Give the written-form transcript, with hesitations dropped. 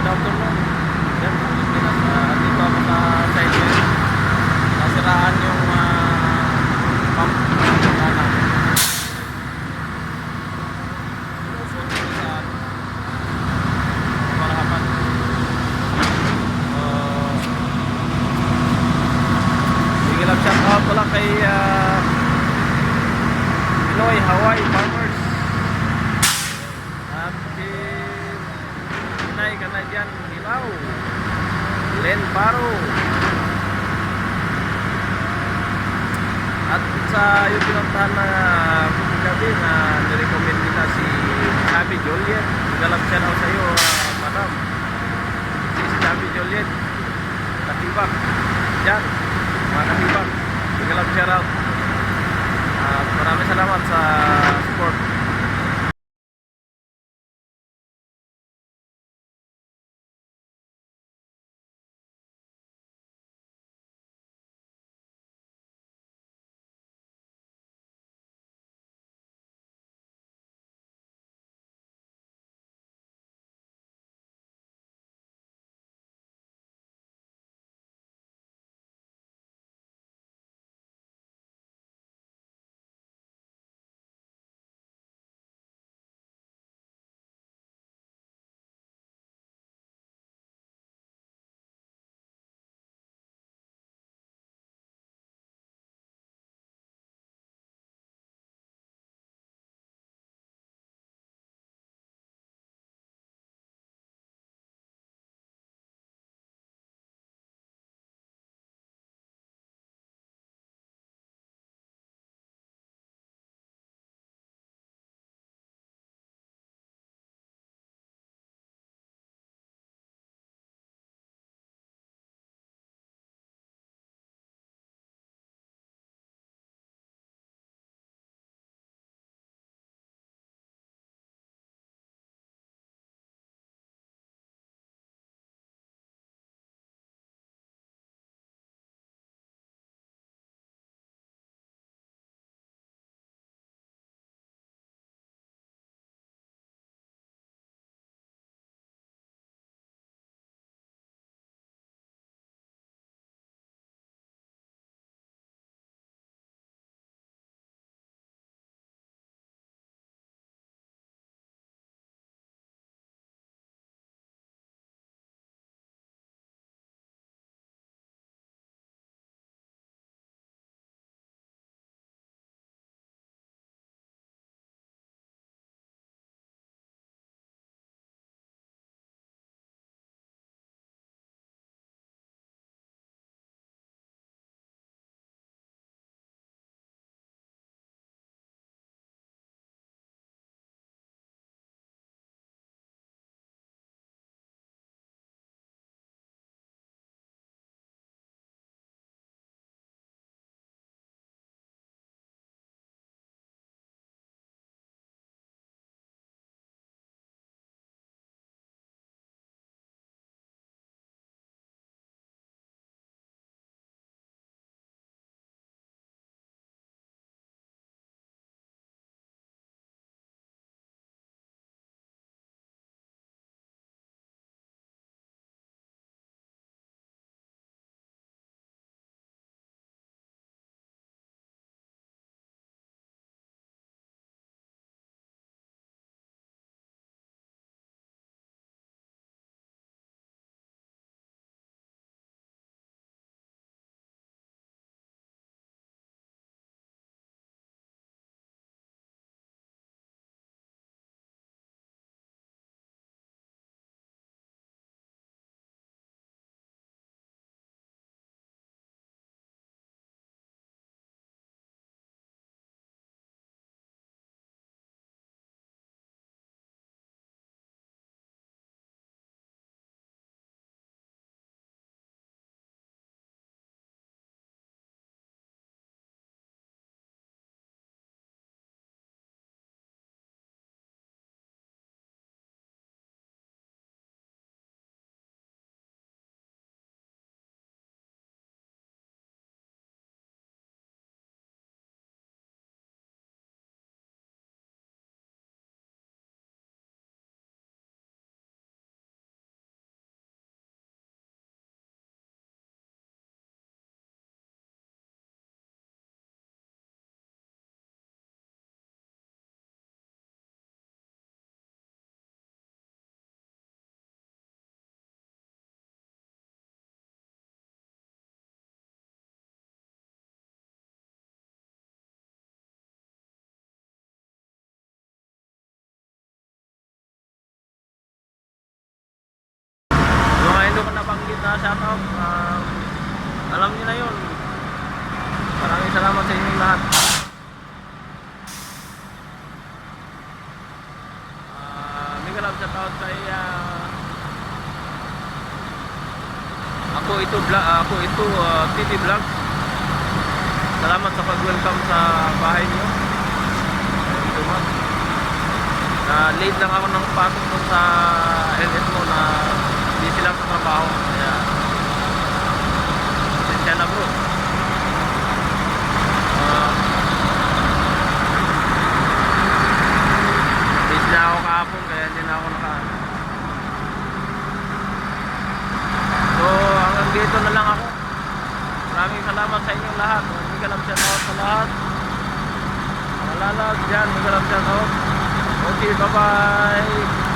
good afternoon. Yan, Pilipinas. Dito ako sa Thailand. Nasiraan yung pump ng kanan. Sinusot ko sa parahapan. Sige lang, shout out ko lang kay Pinoy Hawaii Farmers at Pinay Canadian Hilaw, Len Paro, at sa yung pinuntahan na gabi na nirecommend nila si Abby Joliet. Galap siya daw sa iyo, madam. Si Abby Joliet Katibak dyan, mga Katibak, galap siya raw. Maraming salamat sa support. na shoutout. Alam niyo na yun. Maraming salamat sa inyong lahat. Mega love shoutout kay ako ito TV Vlogs. Salamat sa pag-welcome sa bahay niyo. Late lang ako ng pasok dun sa LS mo na busy lang sa trabaho. Kaya pasensya na bro. Busy na ako kahapon kaya hindi na ako So hanggang dito na lang ako. Maraming salamat sa inyong lahat. Mega love shoutout sa lahat. Mga lalag dyan, mega love shoutout. Okay, bye-bye.